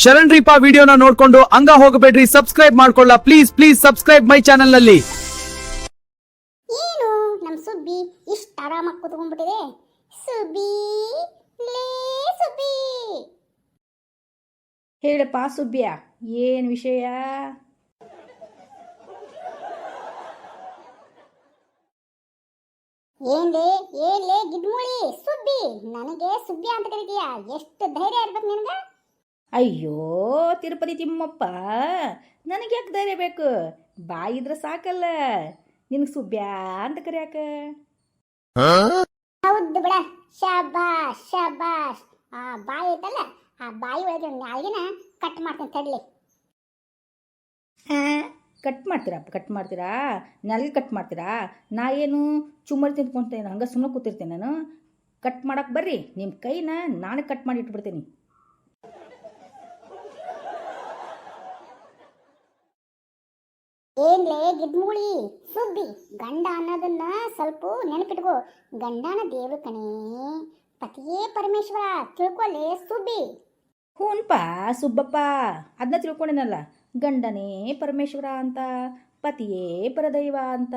ಶರಣ್ ರೀಪಾ ವಿಡಿಯೋನ ನೋಡ್ಕೊಂಡು ಹಂಗ ಹೋಗಬೇಡ್ರಿ, ಸಬ್ಸ್ಕ್ರೈಬ್ ಮಾಡ್ಕೊಳ್ಳ please please subscribe my channel ನಲ್ಲಿ. ಏನು ನಮ್ ಸುಬ್ಬಿ ಇಷ್ಟ ಆರಾಮಾಗಿ ಕೂತ್ಕೊಂಡ್ಬಿಟ್ಟಿದೆ. ಸುಬ್ಬಿ ಲೇ ಸುಬ್ಬಿ, ಹೇಳಪ್ಪ ಸುಬ್ಬಿಯ, ಏನು ವಿಷಯ? ಏನ್ಲೇ ಗಿಡ್ಮುಳಿ ಸುಬ್ಬಿ, ನನಗೆ ಸುಬ್ಬಿ ಅಂತ ಕರೀತೀಯ? ಎಷ್ಟು ಧೈರ್ಯ ಇರ್ಬೇಕು ನಿನಗ? ಅಯ್ಯೋ ತಿರುಪತಿ ತಿಮ್ಮಪ್ಪ, ನನಗೆ ಯಾಕೆ ಧೈರ್ಯ ಬೇಕು? ಬಾಯಿದ್ರೆ ಸಾಕಲ್ಲ ನಿನಗೆ ಸುಬ್ಬ್ಯಾ ಅಂತ ಕರಿಯಾಕ. ಹೌದು ಬಿಡ, ಶಬಾಷ್ ಶಬಾಷ್. ಆ ಬಾಯಿ ಐತಲ್ಲ, ಆ ಬಾಯಿ ಒಳಗೆ ನಾಲ್ಗಿನ ಕಟ್ ಮಾಡ್ತೇನೆ ತಡ್ಲಿ. ಕಟ್ ಮಾಡ್ತೀರಾ ನಲ್ಲಿ ಕಟ್ ಮಾಡ್ತೀರಾ? ನಾ ಏನು ಚುಮ್ಮರಿ ತಿಂದ್ಕೊಂತೇನೆ ಹಂಗೆ ಸುಮ್ಮನೆ ಕೂತಿರ್ತೇನೆ ನಾನು? ಕಟ್ ಮಾಡಕ್ಕೆ ಬರ್ರಿ, ನಿಮ್ಮ ಕೈನ ನಾನೇ ಕಟ್ ಮಾಡಿ ಇಟ್ಬಿಡ್ತೀನಿ. ಏನ್ಲೇ ಗಿಡ್ಮೂಳಿ ಸುಬ್ಬಿ, ಗಂಡ ಅನ್ನೋದನ್ನ ಸ್ವಲ್ಪ ನೆನಪಿಟ್ಕೋ. ಗಂಡನ ದೇವ್ರ ಕಣೇ, ಪತಿಯೇ ಪರಮೇಶ್ವರ, ತಿಳ್ಕೊಲೆ ಸುಬ್ಬಿ. ಹೂನ್ಪ ಸುಬ್ಬಪ್ಪ, ಅದನ್ನ ತಿಳ್ಕೊಂಡೇನಲ್ಲ, ಗಂಡನೇ ಪರಮೇಶ್ವರ ಅಂತ, ಪತಿಯೇ ಪರದೈವ ಅಂತ.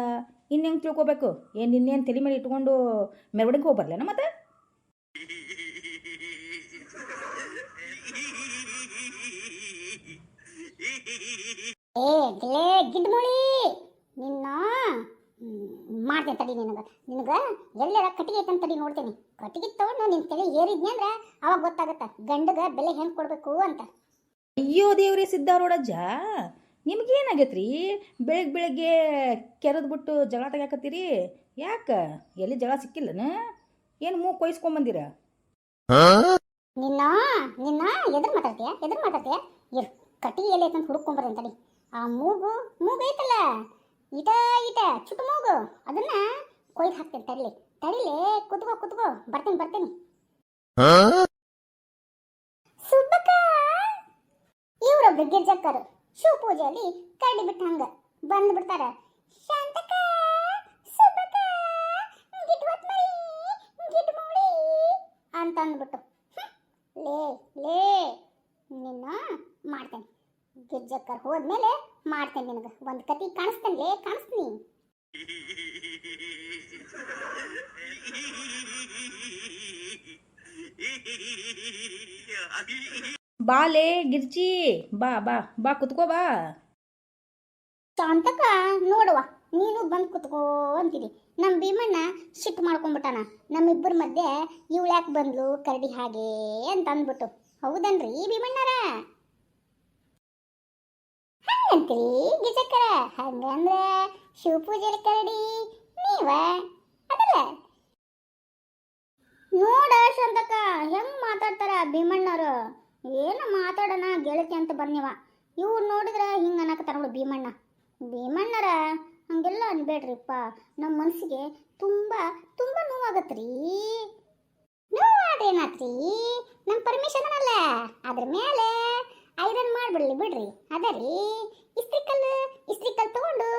ಇನ್ನೆಂಗೆ ತಿಳ್ಕೊಬೇಕು? ಏನು ಇನ್ನೇನು ತಲೆ ಮೇಲೆ ಇಟ್ಕೊಂಡು ಮೆರವಣಿಗೆ ಹೋಗ್ಬರ್ಲೇನ ಮತ್ತೆ? ಲೇ ಗಿಡ್ಮುಳಿ, ನಿನ್ನ ಮಾಡ್ತೇನೆ ತಡಿ. ನಿನಗ ಎಲ್ಲರ ಕಟ್ಟಿಗೆ ಐತಂತ ತಡಿ ನೋಡ್ತೇನೆ. ಕಟ್ಟಿಗೆ ತಗೊಂಡು ನಿನ್ನ ತಲೆ ಏರಿದ್ನಿ ಅಂದ್ರೆ ಅವಾಗ ಗೊತ್ತಾಗತ್ತ ಗಂಡಗ ಬೆಲೆ ಹೆಂಗೆ ಕೊಡಬೇಕು ಅಂತ. ಅಯ್ಯೋ ದೇವ್ರಿ ಸಿದ್ಧಾರೂಢಜ್ಜ, ನಿಮ್ಗೇನಾಗೈತ್ರಿ? ಬೆಳಗ್ಗೆ ಕೆರೆದ್ಬಿಟ್ಟು ಜಗಳ ತೆಗ್ಯಾಕತ್ತೀರಿ ಯಾಕೆ? ಎಲ್ಲಿ ಜಗಳ ಸಿಕ್ಕಿಲ್ಲನ? ಏನು ಮೂಗು ಕೊಯ್ಸ್ಕೊಂಬಂದಿರ? ನಿನ್ನ ನಿನ್ನ ಎದುರು ಮಾತಾಡ್ತೀಯ? ಇರು, ಕಟ್ಟಿಗೆ ಎಲ್ಲಿ ಐತಂತ ಹುಡುಕೊಂಬರ್ತೀನಿ ತಡಿ. ಆ ಮೂಗು ಐತಲ್ಲ, ಇಟ ಚುಟ್ಟು ಮೂಗು, ಅದನ್ನ ಕೊಯ್ದು ಹಾಕ್ತೇನೆ ತಡಿಲೆ. ಕುತ್ಕೋ, ಬರ್ತೇನೆ. ಸುಬ್ಬಕ್ಕ, ಇವ್ರೊಬ್ರು ಗಿರ್ಜಕ್ಕರು ಶಿವ ಪೂಜೆಯಲ್ಲಿ ಕರಡಿ ಬಿಟ್ಟು ಹಂಗ ಬಂದು ಬಿಡ್ತಾರ. ಶಾಂತಕ, ಸುಬ್ಬಕ್ಕ, ಗಿಡ್ಮುಳಿ ಅಂತ ಅಂದ್ಬಿಟ್ಟು ಲೇ ನಿನ್ನ ಮಾಡ್ತೇನೆ. ಗಿರ್ಜಕ್ಕರ್ ಹೋದ್ಮೇಲೆ ಮಾಡ್ತೇನೆ ನಿನಗೆ ಒಂದು ಕತಿ ಕಾಣಿಸ್ತೀನಿ. ಬಾಲೆ ಗಿರ್ಜಿ, ಬಾ ಕುತ್ಕೋ ಬಾ. ಶಾಂತಕ ನೋಡುವ, ನೀನು ಬಂದು ಕುತ್ಕೋ ಅಂತೀರಿ. ನಮ್ಮ ಭೀಮಣ್ಣ ಸಿಟ್ಟು ಮಾಡ್ಕೊಂಡ್ಬಿಟ್ಟಾನ ನಮ್ಮಿಬ್ಬರ ಮಧ್ಯೆ. ಇವಳು ಯಾಕೆ ಬಂದ್ಲು ಕರಡಿ ಹಾಗೆ ಅಂತ ಅಂದ್ಬಿಟ್ಟು. ಹೌದನ್ರಿ ಭೀಮಣ್ಣರ? ಹಂಗಂತೀರಿ ಗಿಜಕ್ಕರ? ಹಂಗಂದ್ರೆ ಶಿವಪೂಜೆಯಲ್ಲಿ ಕರಡಿ ನೀವ ಅದಲ್ಲ? ನೋಡ ಶಾಂತಕ, ಹೆಂಗ್ ಮಾತಾಡ್ತಾರ ಭೀಮಣ್ಣರು. ಏನು ಮಾತಾಡೋಣ ಗೆಳತಿ ಅಂತ ಬರ್ನಿವ. ಇವ್ರು ನೋಡಿದ್ರೆ ಹಿಂಗೆ ಅನ್ನಕತ್ತಾರ ನೋಡು ಭೀಮಣ್ಣರ. ಹಂಗೆಲ್ಲ ಅನ್ಬೇಡ್ರಿಪ್ಪ, ನಮ್ಮ ಮನಸ್ಸಿಗೆ ತುಂಬ ನೋವಾಗತ್ರಿ. ನೋವಾದ್ರೇನಾತ್ರಿ? ನಮ್ಮ ಪರ್ಮಿಷನ್ ಅಲ್ಲ, ಅದ್ರ ಮೇಲೆ ಐರನ್ ಮಾಡ್ಬಿಡ್ಲಿ ಬಿಡ್ರಿ. ಅದರಿ ಇಸ್ತ್ರಿ ಕಲ್ ತಗೊಂಡು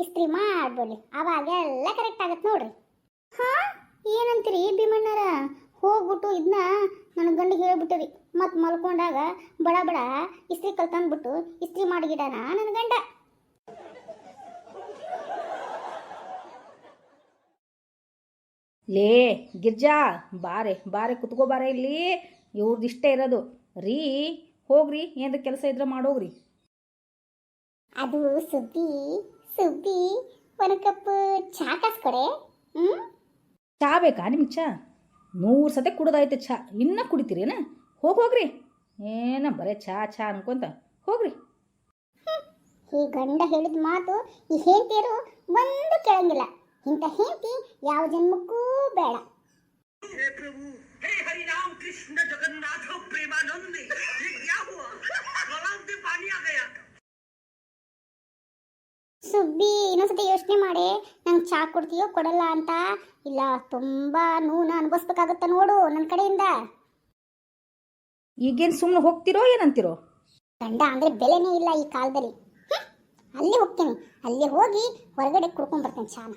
ಇಸ್ತ್ರಿ ಮಾಡ್ಬಿಡ್ಲಿ, ಅವಾಗೆಲ್ಲ ಕರೆಕ್ಟ್ ಆಗತ್ತೆ ನೋಡ್ರಿ. ಹಾ, ಏನಂತೀರಿ ಭೀಮಣ್ಣರ? ಹೋಗ್ಬಿಟ್ಟು ಇದನ್ನ ನನ್ನ ಗಂಡಿಗೆ ಹೇಳ್ಬಿಟ್ಟಿರಿ. ಮತ್ತು ಮಲ್ಕೊಂಡಾಗ ಬಡ ಇಸ್ತ್ರಿ ಕಲ್ ತಂದ್ಬಿಟ್ಟು ಇಸ್ತ್ರಿ ಮಾಡಿಗಿಡಣ ನನ್ನ ಗಂಡ. ಲೇ ಗಿರ್ಜಾ, ಬಾರೆ ಕುತ್ಕೋ ಬಾರೆ ಇಲ್ಲಿ. ಇವ್ರದ್ದು ಇಷ್ಟ ಇರೋದು ರೀ. ಹೋಗ್ರಿ, ಏನಾರ ಕೆಲಸ ಇದ್ರೆ ಮಾಡೋಗ್ರಿ. ಅದು ಸುಬ್ಬಿ ಒಂದು ಕಪ್ ಚಾ ಕಾಸ್ಕೊಡೆ. ಚಾ ಬೇಕಾ ನಿಮ್ಗೆ? ಚಾ 100 ಸತಿ ಕುಡ್ದಾಯ್ತು. ಚಾ ಇನ್ನೂ ಕುಡಿತೀರೇನ? ಹೋಗ್ರಿ, ಏನ ಬರೇ ಚಾ ಅನ್ಕೊಂತ ಹೋಗ್ರಿ. ಈ ಗಂಡ ಹೇಳಿದ ಮಾತು ಈ ಹೆಂಡತಿಯರು ಒಂದು ಕೇಳಂಗಿಲ್ಲ. ಇಂಥ ಹೆಂಡತಿ ಯಾವ ಜನ್ಮಕ್ಕೂ ಬೇಡ. हे प्रभु, हे हरि राम कृष्ण जगन्नाथ प्रेमानंद, ये क्या हुआ? गलाव में पानी आ गया. ಸುಬ್ಬಿ, ಇನ್ನೊಂದ್ಸತಿ ಯೋಚನೆ ಮಾಡಿ ನಂಗೆ ಚಾ ಕೊಡ್ತೀಯೋ ಕೊಡಲ್ಲ ಅಂತ. ಇಲ್ಲ, ತುಂಬಾ ನೋವು ಅನುಭವಿಸ್ಬೇಕಾಗತ್ತ ನೋಡು ನನ್ನ ಕಡೆಯಿಂದ. ಈಗೇನು ಸುಮ್ಮನೆ ಹೋಗ್ತಿರೋ ಏನಂತಿರೋ? ಗಂಡ ಅಂದ್ರೆ ಬೆಲೆನೇ ಇಲ್ಲ ಈ ಕಾಲದಲ್ಲಿ. ಅಲ್ಲಿ ಹೋಗ್ತೀನಿ, ಅಲ್ಲಿ ಹೋಗಿ ಹೊರಗಡೆ ಕುಡ್ಕೊಂಡ್ ಬರ್ತೇನೆ ಚಾನ.